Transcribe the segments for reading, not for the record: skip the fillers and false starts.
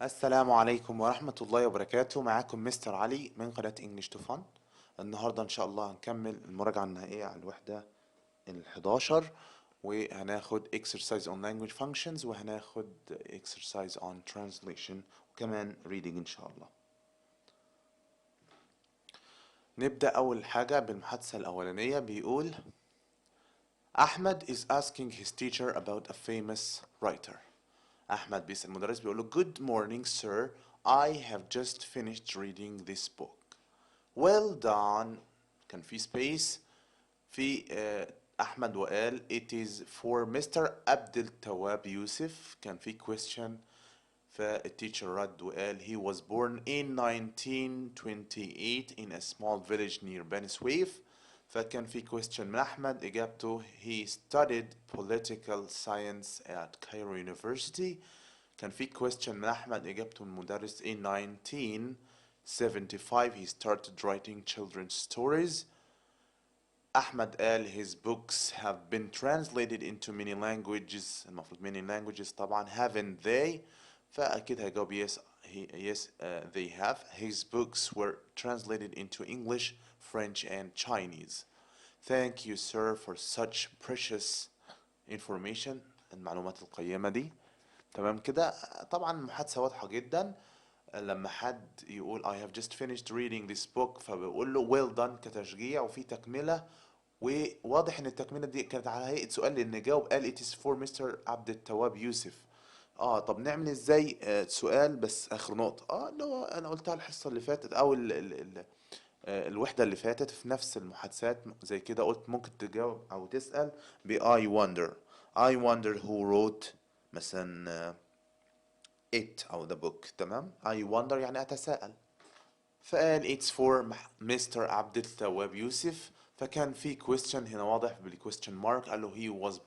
السلام عليكم ورحمة الله وبركاته. معاكم مستر علي من قناة انجلش تو فن. النهاردة ان شاء الله هنكمل المراجعة النهائية على الوحدة ال11، وهناخد exercise on language functions، وهناخد exercise on translation، وكمان reading ان شاء الله. نبدأ أول حاجة بالمحادثة الأولانية. بيقول أحمد is asking his teacher about a famous writer. أحمد بيسأل المدرس بيقول له Good morning sir, I have just finished reading this book. Well done. كان في space في أحمد وقال It is for Mr. عبد التواب يوسف. كان في question فالتيتشر رد وقال He was born in 1928 in a small village near بني سويف. فكان في question من أحمد إجابته He studied political science at Cairo University. كان في question من أحمد إجابته المدرس in 1975 he started writing children's stories. أحمد قال his books have been translated into many languages. المفروض many languages طبعا. haven't they؟ فأكيد هيجاوب yes they have. His books were translated into English, French and Chinese. Thank you sir for such precious information. المعلومات القيمة دي. تمام كده. طبعا المحادثة واضحة جدا. لما حد يقول I have just finished reading this book فبقول له well done كتشجيع وفي تكملة، وواضح ان التكملة دي كانت على هيئة سؤال لان جاوب قال it is for Mr. عبد التواب يوسف. طب نعمل ازاي سؤال بس اخر نقطة اللي هو انا قلتها الحصة اللي فاتت او الوحدة اللي فاتت في نفس المحادثات زي كده. قلت ممكن تجاوب او تسأل ب I wonder. I wonder who wrote مثلا it أو the book. تمام. I wonder يعني أتساءل. فقال it's for Mr. عبد التواب يوسف. فكان في question هنا واضح بالquestion mark. قال له he was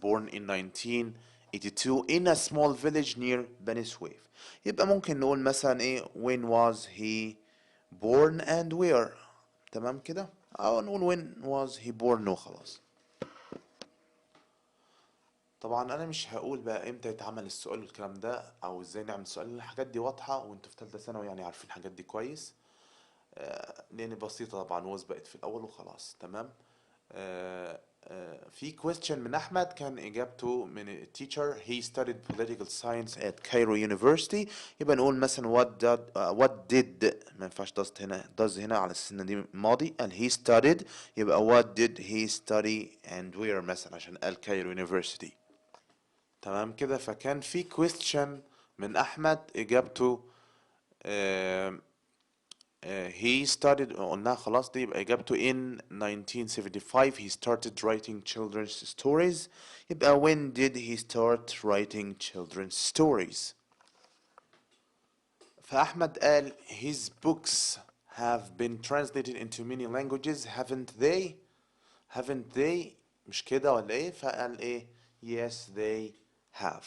born in 1982 in a small village near بني سويف. يبقى ممكن نقول مثلا ايه when was he born and where. تمام كده. أو نقول when was he born وخلاص. طبعا انا مش هقول بقى امتى يتعمل السؤال والكلام ده او ازاي نعمل السؤال. الحاجات دي واضحه وانتوا في ثالثه ثانوي يعني عارفين الحاجات دي كويس. لان بسيطه طبعا وسبقت في الاول وخلاص. تمام. في question من احمد كان اجابته من التيتشر he studied political science at Cairo University. يبقى نقول مثلا what did ما ينفعش does هنا على اساس ان دي ماضي. قال he studied يبقى what did he study and where مثلا عشان قال Cairo University. تمام كده. فكان في question من احمد اجابته آم، he started قلناها خلاص دي يبقى اجابته in 1975 he started writing children's stories. يبقى when did he start writing children's stories. فاحمد قال his books have been translated into many languages haven't they مش كده ولا ايه؟ فقال ايه yes they have.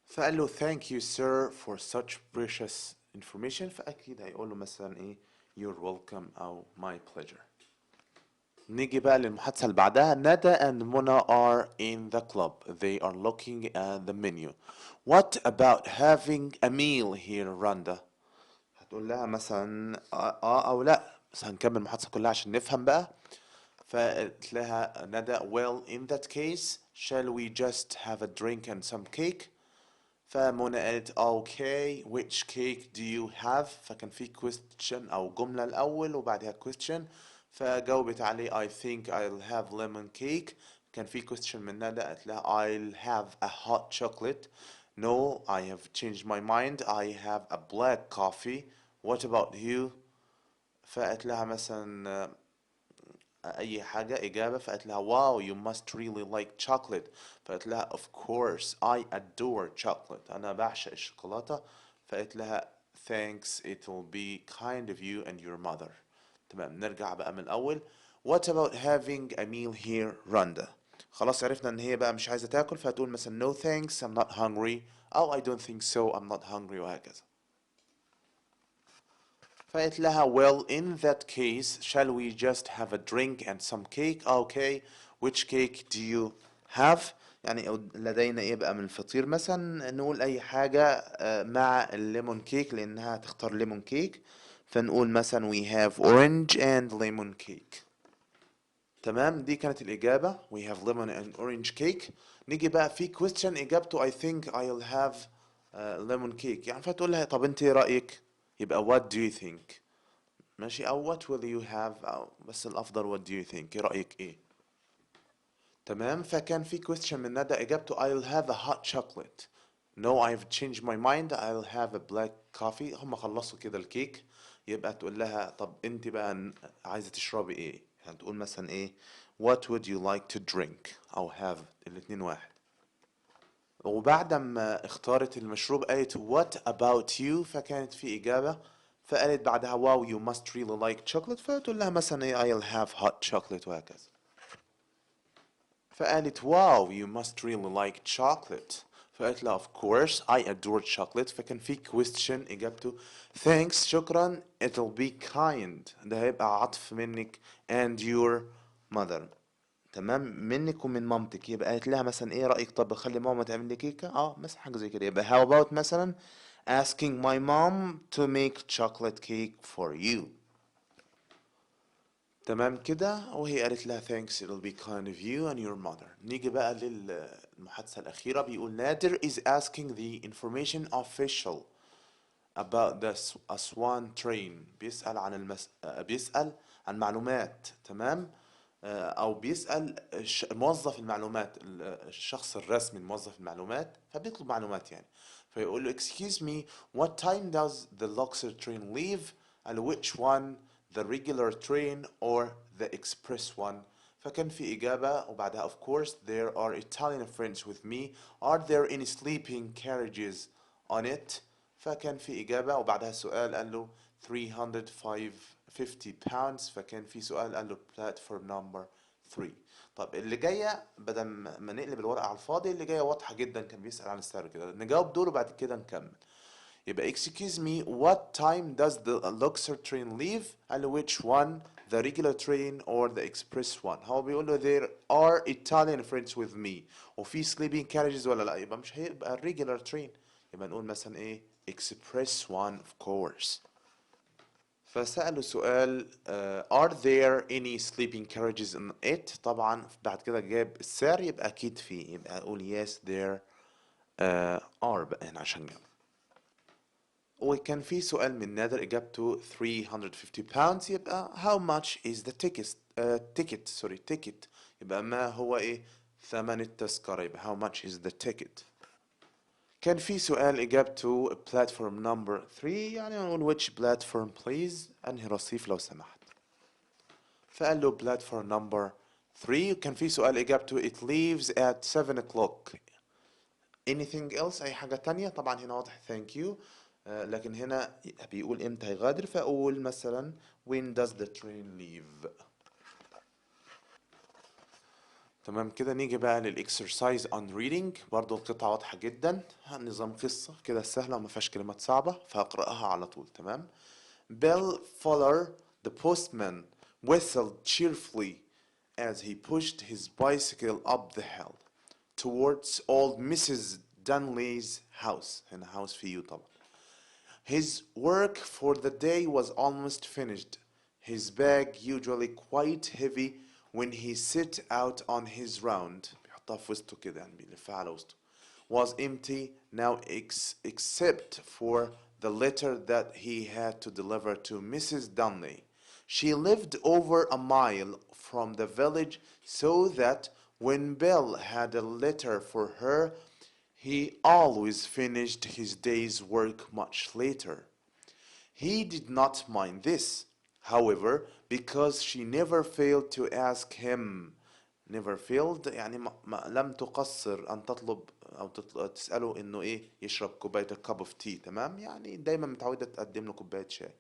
فقال له thank you sir for such precious information. فأكيد هيقول له مثلا ايه you're welcome أو my pleasure. نيجي بقى للمحادثة اللي بعدها. ندى and منى are in the club. They are looking at the menu. What about having a meal here رندا؟ هتقول لها مثلا أو لأ. بس هنكمل المحادثة كلها عشان نفهم بقى. فقلت لها ندى well in that case shall we just have a drink and some cake. فمنى قالت okay which cake do you have. فكان في question أو جملة الأول وبعدها question. فجاوبت عليه I think I'll have lemon cake. كان في question من ندى قالت لها I'll have a hot chocolate. No, I have changed my mind. I have a black coffee. What about you? فقالت لها مثلا اي حاجة اجابة. فقالت لها wow you must really like chocolate. فقالت لها of course I adore chocolate. انا بعشق الشوكولاتة. فقالت لها thanks it will be kind of you and your mother. تمام. نرجع بقى من الاول. what about having a meal here رندا؟ خلاص عرفنا ان هي بقى مش عايزة تاكل فهتقول مثلا no thanks I'm not hungry او I don't think so I'm not hungry وهكذا. فقلت لها well in that case shall we just have a drink and some cake. Okay which cake do you have. يعني لدينا ايه بقى من الفطير، مثلا نقول اي حاجة مع الليمون كيك لانها تختار ليمون كيك، فنقول مثلا we have orange and lemon cake. تمام، دي كانت الإجابة we have lemon and orange cake. نيجي بقى في question إجابته I think I'll have lemon cake، يعني فتقول لها طب انت ايه رأيك، يبقى what do you think، ماشي، أو what will you have، أو بس الأفضل what do you think، ايه رأيك ايه. تمام، فكان في question من ندى إجابته I'll have a hot chocolate. No, I've changed my mind, I'll have a black coffee. هم خلصوا كده الكيك، يبقى تقول لها طب انت بقى عايزة تشربي ايه، يعني تقول مثلا ايه what would you like to drink أو have، الاتنين واحد. وبعد ما اختارت المشروب قالت what about you، فكانت في إجابة، فقالت بعدها wow you must really like chocolate، فتقول لها مثلا ايه I'll have hot chocolate وهكذا. فقالت واو you must really like chocolate، فقالت لها of course I adore chocolate، فكان في question إجابته thanks شكرا it'll be kind، ده هيبقى عطف منك and your mother، تمام، منك ومن مامتك. يبقى قالت لها مثلا ايه رأيك طب خلي ماما تعمل لي كيكة، مثلا حاجة زي كده، يبقى how about مثلا asking my mom to make chocolate cake for you. تمام كده، وهي قالت لها thanks it'll be kind of you and your mother. نيجي بقى للمحادثة الأخيرة، بيقول نادر is asking the information official about the Aswan train، بيسأل عن بيسأل عن معلومات، تمام، أو بيسأل موظف المعلومات، الشخص الرسمي الموظف المعلومات، فبيطلب معلومات يعني، فيقول له excuse me what time does the Luxor train leave and which one the regular train or the express one. فكان في إجابة وبعدها of course there are Italian friends with me, are there any sleeping carriages on it. فكان في إجابة وبعدها سؤال قال له 350 pounds، فكان في سؤال قال له platform number 3. طب اللي جاية بدل ما نقلب الورقة على الفاضي، اللي جاية واضحة جدا، كان بيسأل عن السعر كده، نجاوب دول وبعد كده نكمل. يبقى excuse me what time does the Luxor train leave and which one the regular train or the express one. هو بيقول له there are Italian friends with me، وفي sleeping carriages ولا لا، يبقى مش هيبقى regular train، يبقى نقول مثلا ايه express one of course. فسأله سؤال are there any sleeping carriages in it، طبعا بعد كده جاب السعر، يبقى أكيد فيه، يبقى أقول yes there are بقى هنا عشان جاب. وكان في سؤال من نادر إجابته 350 pounds، يبقى how much is the ticket، يبقى ما هو إيه ثمن التذكرة، يبقى how much is the ticket. كان في سؤال إجابته platform number 3، يعني نقول which platform please، أنهي رصيف لو سمحت، فقال له platform number 3. وكان في سؤال إجابته it leaves at 7 o'clock. anything else، أي حاجة تانية، طبعا هنا واضح thank you، لكن هنا بيقول امتى هيغادر، فأقول مثلا when does the train leave. تمام كده، نيجي بقى للإكسرسايز on reading، برضو القطعة واضحة جدا، نظام قصة كده سهلة وما فيهاش كلمات صعبة، فهقرأها على طول. تمام. Bill Fuller the postman whistled cheerfully as he pushed his bicycle up the hill towards old Mrs. Dunley's house. هنا house في يو طبعا. His work for the day was almost finished. His bag, usually quite heavy when he set out on his round, بيحطها في وسطه كده يعني بيلفها على وسطه, was empty now except for the letter that he had to deliver to Mrs. Dunley. She lived over a mile from the village, so that when Bill had a letter for her, he always finished his day's work much later. He did not mind this, however, because she never failed to ask him. Never failed يعني لم تقصر أن تطلب أو تسأله إنه إيه يشرب كوباية cup of tea. تمام، يعني دايما متعودة تقدم له كوباية شاي.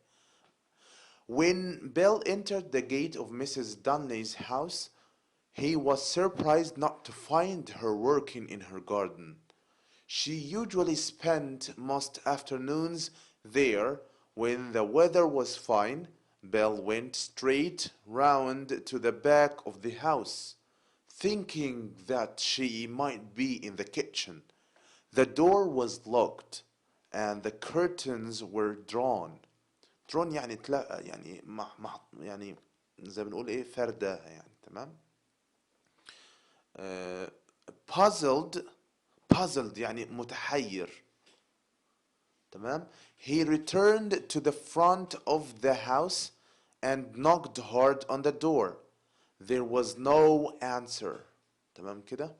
When Bill entered the gate of Mrs. Dunley's house, he was surprised not to find her working in her garden. She usually spent most afternoons there. When the weather was fine, Belle went straight round to the back of the house, thinking that she might be in the kitchen. The door was locked and the curtains were drawn. drawn يعني تلا يعني يعني زي ما بنقول ايه فردة يعني تمام. puzzled يعني متحير تمام. He returned to the front of the house and knocked hard on the door. There was no answer. تمام كده.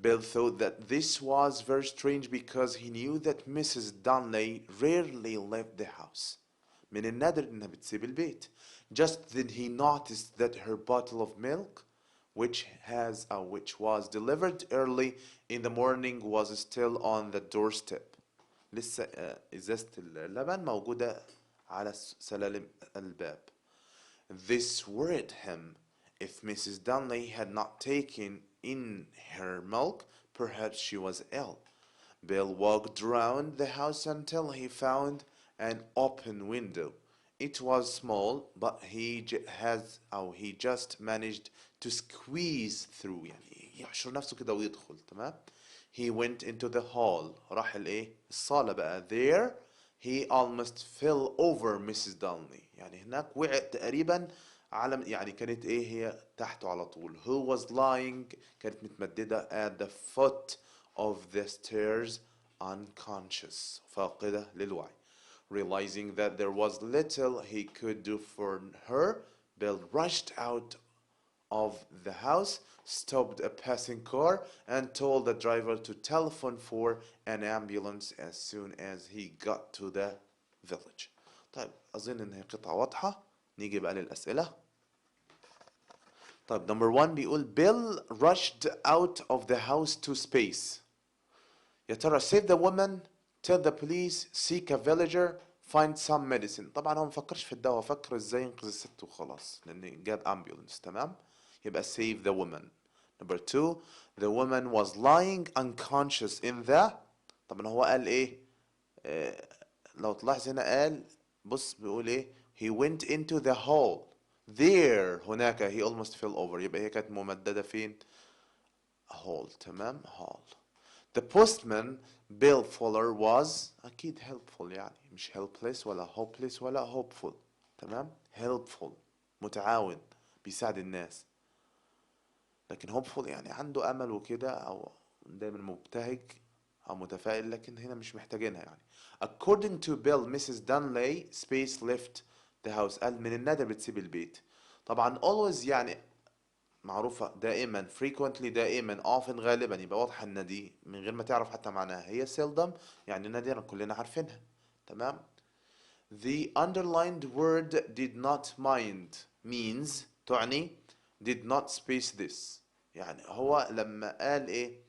Bill thought that this was very strange because he knew that Mrs. Dunley rarely left the house. من النادر إنها بتسيب البيت. Just then he noticed that her bottle of milk, which was delivered early in the morning, was still on the doorstep. لسه إزازة اللبن موجودة على سلالم الباب. This worried him. If Mrs. Dunley had not taken in her milk, perhaps she was ill. Bill walked around the house until he found an open window. It was small, but he just managed to squeeze through يعني يحشر نفسه كده ويدخل تمام. He went into the hall. راح الايه الصالة بقى. There he almost fell over Mrs. Dunley. يعني هناك وقع تقريبا على يعني كانت ايه هي تحته على طول. Who was lying كانت متمددة at the foot of the stairs unconscious فاقدة للوعي. Realizing that there was little he could do for her, Bill rushed out of the house, stopped a passing car, and told the driver to telephone for an ambulance as soon as he got to the village. طيب أظن إن هي قطعة واضحة. نيجي بقى للأسئلة. طيب number one بيقول Bill rushed out of the house to space. يا ترى save the woman, tell the police, seek a villager, find some medicine. طبعا هو مفكرش في الدواء، فكر ازاي ينقذ الست وخلاص لأن جاب ambulance تمام. يبقى save the woman. Number two, the woman was lying unconscious in the. طبعا هو قال ايه لو تلاحظ هنا قال بص بيقول ايه he went into the hall. There هناك he almost fell over. يبقى هي كانت ممددة فين hall تمام hall. The postman Bill Fuller was أكيد helpful يعني مش helpless ولا hopeless ولا hopeful تمام helpful متعاون بيساعد الناس. لكن hopeful يعني عنده أمل وكده أو دايما مبتهج أو متفائل لكن هنا مش محتاجينها يعني. According to Bill Mrs. Dunley space left the house. قال من الندى بتسيب البيت. طبعا always يعني معروفة دائما frequently دائما often غالبا يبقى واضحة ان دي من غير ما تعرف حتى معناها هي seldom يعني نادرا كلنا عارفينها تمام. The underlined word did not mind means تعني did not space this يعني هو لما قال ايه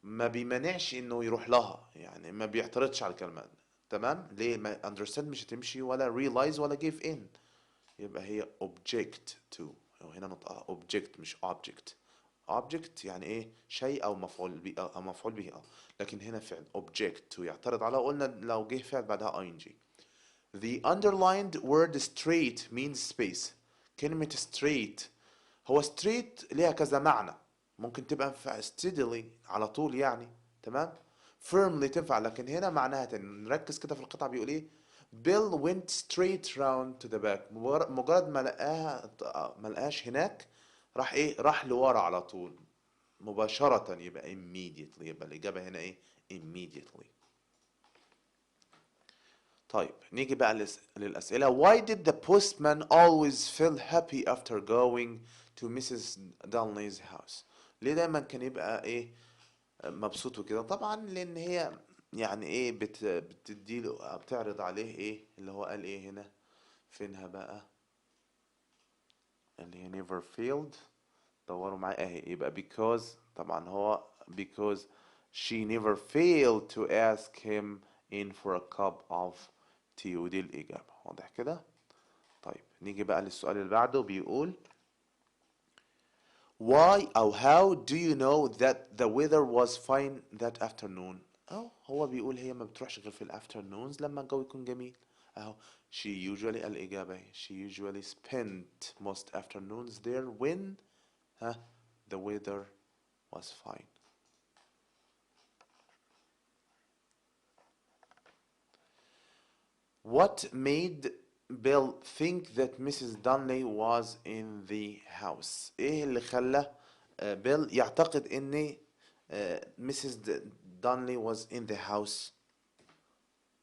ما بيمانعش انه يروح لها يعني ما بيعترضش على الكلمات تمام. ليه ما understand مش هتمشي ولا realize ولا give in يبقى هي object to. وهنا نطقها object مش object. object يعني ايه شيء او مفعول به او مفعول به لكن هنا فعل object to يعترض على قلنا لو جه فعل بعدها ing. The underlined word straight means space. كلمة straight هو straight ليها كذا معنى ممكن تبقى steadily على طول يعني تمام. firmly تنفع لكن هنا معناها تاني. نركز كده في القطعة بيقول ايه Bill went straight round to the back. مجرد ما لقاش هناك راح ايه راح لورا على طول مباشرة يبقى immediately يبقى الإجابة هنا ايه immediately. طيب نيجي بقى للأسئلة. Why did the postman always feel happy after going to Mrs. Dunley's house؟ ليه دايما كان يبقى ايه مبسوط وكده؟ طبعا لأن هي يعني ايه بتديله بتعرض عليه ايه اللي هو قال ايه هنا فينها بقى اللي هي never failed. دوروا معايا اهي يبقى because طبعا هو because she never failed to ask him in for a cup of tea. ودي الإجابة واضح كده. طيب نيجي بقى للسؤال اللي بعده بيقول why أو how do you know that the weather was fine that afternoon؟ أو هو بيقول هي ما بتروحش غير في الافternoons لما الجو يكون جميل أهو she usually الإجابة هي she usually spent most afternoons there when ها the weather was fine. What made Bill think that Mrs. Donnelly was in the house؟ ايه اللي خلى بيل يعتقد ان Mrs. Donnelly was in the house؟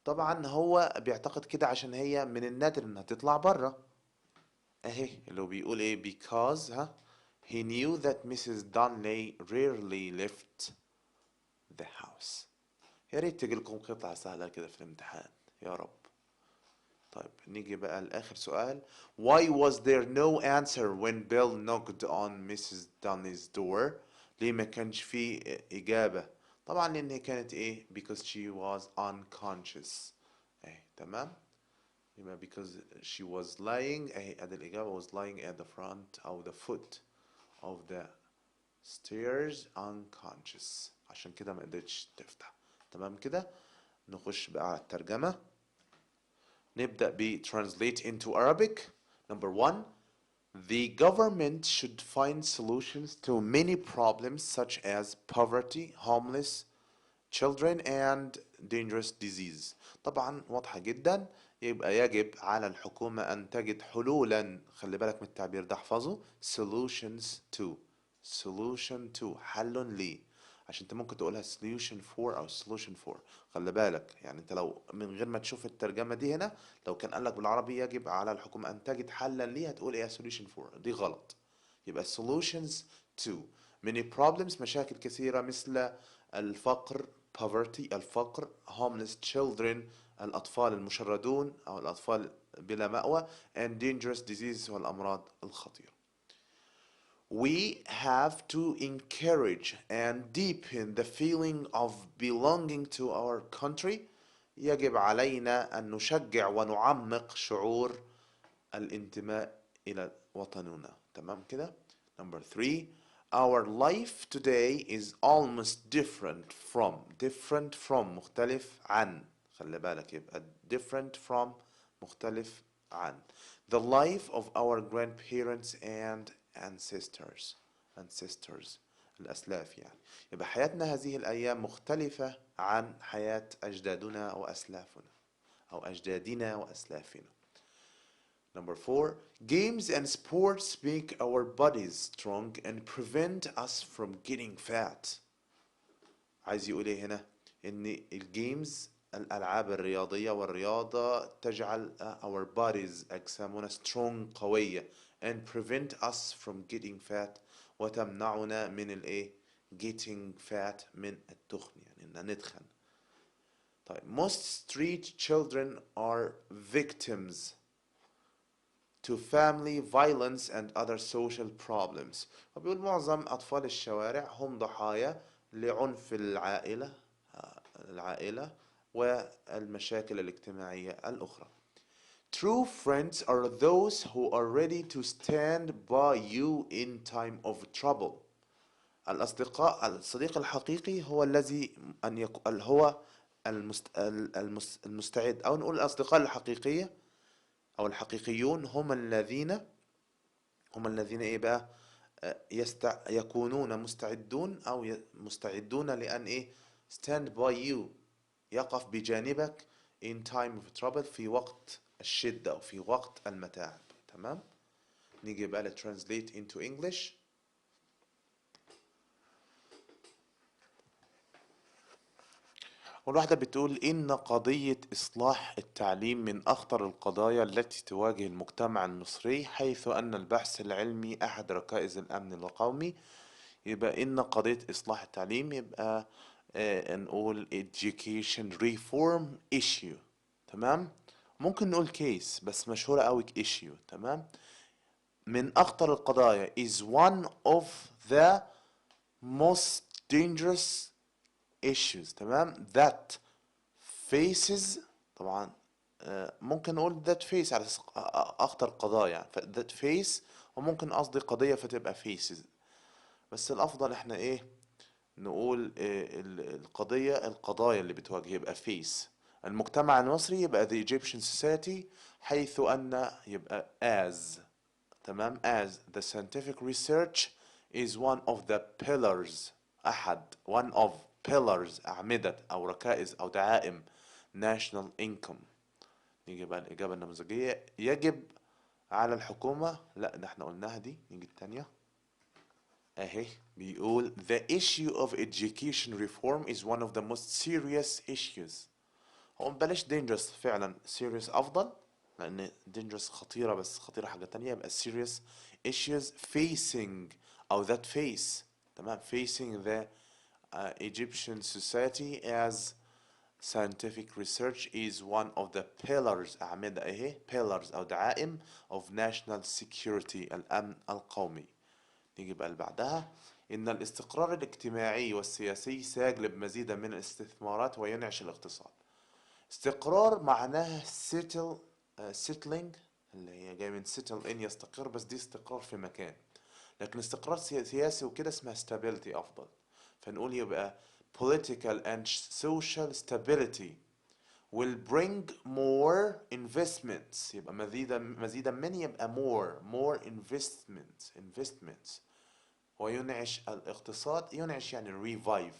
طبعا هو بيعتقد كده عشان هي من النادر انها تطلع بره. اهي اللي هو بيقول ايه because ها he knew that Mrs. Donnelly rarely left the house. يا ريت تجي لكم قطعة سهلة كده في الامتحان يا رب. طيب نيجي بقى لآخر سؤال. Why was there no answer when Bill knocked on Mrs. Donnelly's door؟ ليه ما كانش فيه إجابة؟ طبعا لأن هي كانت إيه because she was unconscious. إيه تمام؟ يبقى because she was lying أهي أدي الإجابة was lying at the front أو the foot of the stairs unconscious. عشان كده ما قدرتش تفتح. تمام كده. نخش بقى على الترجمة. نبدأ ب translate into Arabic. Number one, the government should find solutions to many problems such as poverty, homeless, children and dangerous disease. طبعا واضحة جدا. يبقى يجب على الحكومة أن تجد حلولا. خلي بالك من التعبير ده احفظه. solutions to حل لي. عشان انت ممكن تقولها solution for او solution for. خلي بالك يعني انت لو من غير ما تشوف الترجمة دي هنا لو كان قالك بالعربي يجب على الحكومة أن تجد حلا لي هتقول ايه solution for. دي غلط. يبقى solutions to many problems مشاكل كثيرة مثل الفقر poverty الفقر homeless children الأطفال المشردون أو الأطفال بلا مأوى and dangerous diseases والأمراض الخطيرة. We have to encourage and deepen the feeling of belonging to our country. يجب علينا أن نشجع ونعمق شعور الانتماء إلى وطننا. تمام كده. Number three, our life today is almost different from مختلف عن. خلي بالك يبقى different from مختلف عن the life of our grandparents and ancestors الأسلاف يعني. يبقى حياتنا هذه الأيام مختلفة عن حياة أجدادنا وأسلافنا أو أجدادنا وأسلافنا. Number four, games and sports make our bodies strong and prevent us from getting fat. عايز يقول ايه هنا؟ ان الجيمز الالعاب الرياضية والرياضة تجعل our bodies اجسامنا strong قوية and prevent us from getting fat وتمنعنا من الايه؟ getting fat من التخن يعني ان ندخن. طيب most street children are victims to family violence and other social problems. وبيقول معظم أطفال الشوارع هم ضحايا لعنف العائلة والمشاكل الاجتماعية الأخرى. True friends are those who are ready to stand by you in time of trouble. الصديق الحقيقي هو الذي هو المستعد أو نقول الأصدقاء الحقيقية أو الحقيقيون هم الذين إيه بقى يكونون مستعدون أو مستعدون لأن إيه stand by you يقف بجانبك in time of trouble في وقت الشدة أو في وقت المتاعب. تمام. نيجي بقى ل translate into English. والواحدة بتقول إن قضية إصلاح التعليم من أخطر القضايا التي تواجه المجتمع المصري حيث أن البحث العلمي أحد ركائز الأمن القومي. يبقى إن قضية إصلاح التعليم يبقى نقول education reform issue. تمام. ممكن نقول case بس مشهورة أوي issue. تمام. من أخطر القضايا is one of the most dangerous issues. تمام. that faces طبعا ممكن نقول that face على أخطر قضايا that face وممكن قصدي قضية فتبقى faces بس الأفضل إحنا إيه نقول القضايا اللي بتواجه يبقى face. المجتمع المصري يبقى the Egyptian society حيث أن يبقى as. تمام as the scientific research is one of the pillars one of pillars أعمدة أو ركائز أو دعائم national income. نيجي بقى الإجابة النموذجية. يجب على الحكومة، لا ده احنا قلناها دي. نيجي التانية اهي، بيقول the issue of education reform is one of the most serious issues. هو بلاش dangerous، فعلا serious أفضل، لأن dangerous خطيرة، بس خطيرة حاجة تانية. يبقى serious issues facing أو that face، تمام، facing the Egyptian society as scientific research is one of the pillars أعمدة اهي pillars أو دعائم of national security الأمن القومي. نيجي بقى اللي بعدها. إن الاستقرار الاجتماعي والسياسي سيجلب مزيدا من الاستثمارات وينعش الاقتصاد. استقرار معناها settling، اللي هي جاي من settle in يستقر، بس دي استقرار في مكان. لكن استقرار سياسي وكده اسمها stability أفضل. فنقول يبقى political and social stability will bring more investments. يبقى مزيدا من، يبقى more investments وينعش الاقتصاد. ينعش يعني revive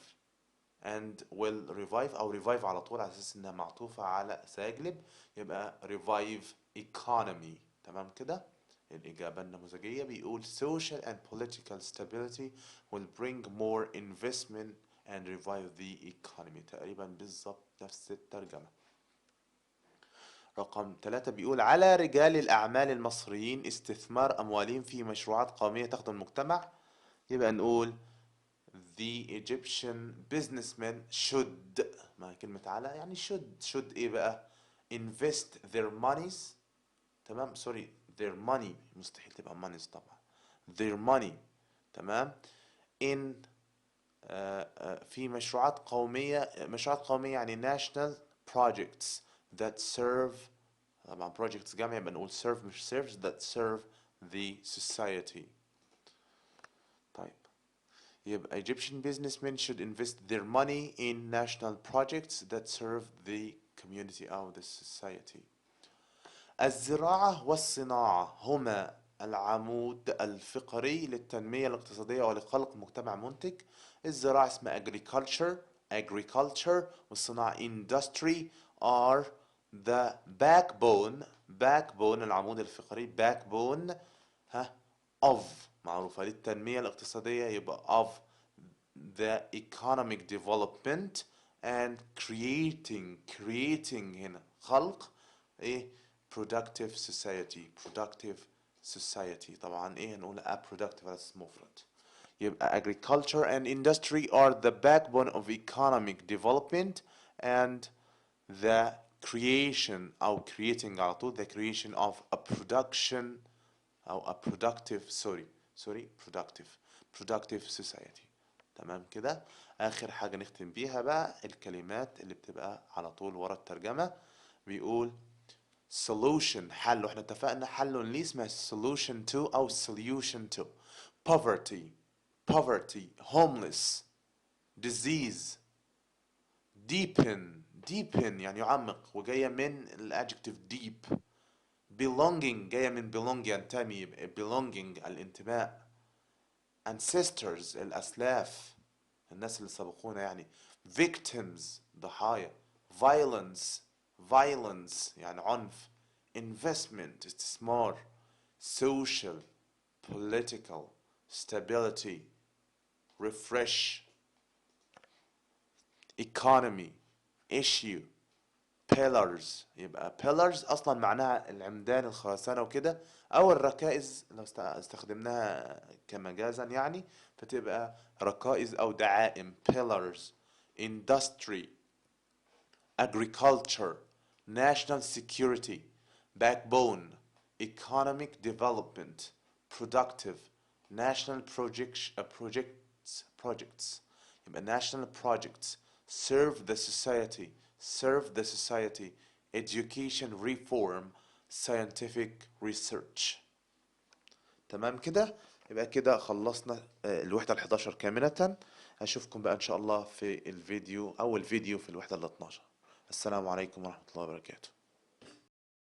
and will revive أو revive على طول على أساس إنها معطوفة على سيجلب، يبقى revive economy. تمام كده. الإجابة النموذجية بيقول social and political stability will bring more investment and revive the economy. تقريبا بالظبط نفس الترجمة. رقم 3 بيقول على رجال الأعمال المصريين استثمار أموالهم في مشروعات قومية تخدم المجتمع. يبقى نقول the Egyptian businessmen should، ما كلمة على يعني should ايه بقى؟ invest their monies، تمام، سوري their money، مستحيل تبقى monies طبعا، their money، تمام، in في مشروعات قومية. مشروعات قومية يعني national projects that serve، طبعا projects جامعة يبقى نقول serve مش serves، that serve the society. طيب يبقى Egyptian businessmen should invest their money in national projects that serve the community أو the society. الزراعة والصناعة هما العمود الفقري للتنمية الاقتصادية ولخلق مجتمع منتج. الزراعة اسمها agriculture والصناعة industry are the backbone العمود الفقري backbone of معروفة للتنمية الاقتصادية، يبقى of the economic development and creating هنا خلق ايه productive society. طبعا ايه هنقول productive بس مفرد. يبقى agriculture and industry are the backbone of economic development and the creation أو creating على طول the creation of a production أو a productive society. تمام كده. آخر حاجة نختم بيها بقى الكلمات اللي بتبقى على طول ورا الترجمة. بيقول solution حل، واحنا اتفقنا حل ليه اسمها solution to أو solution to poverty homeless disease deepen يعني يعمق وجاية من الادجective deep. belonging جاية من belong ينتمي، belonging الانتماء. ancestors الأسلاف، الناس اللي سبقونا يعني. victims ضحايا. violence يعني عنف. investment استثمار. social political stability refresh economy issue pillars. يبقى pillars اصلا معناها العمدان الخرسانة وكده، او الركائز لو استخدمناها كمجازا يعني، فتبقى ركائز او دعائم pillars. industry agriculture national security backbone economic development productive national projects. يبقى national projects serve the society education reform scientific research. تمام كده. يبقى كده خلصنا الوحدة ال11 كاملة. أشوفكم بقى إن شاء الله في الفيديو أول فيديو في الوحدة ال12. السلام عليكم ورحمة الله وبركاته.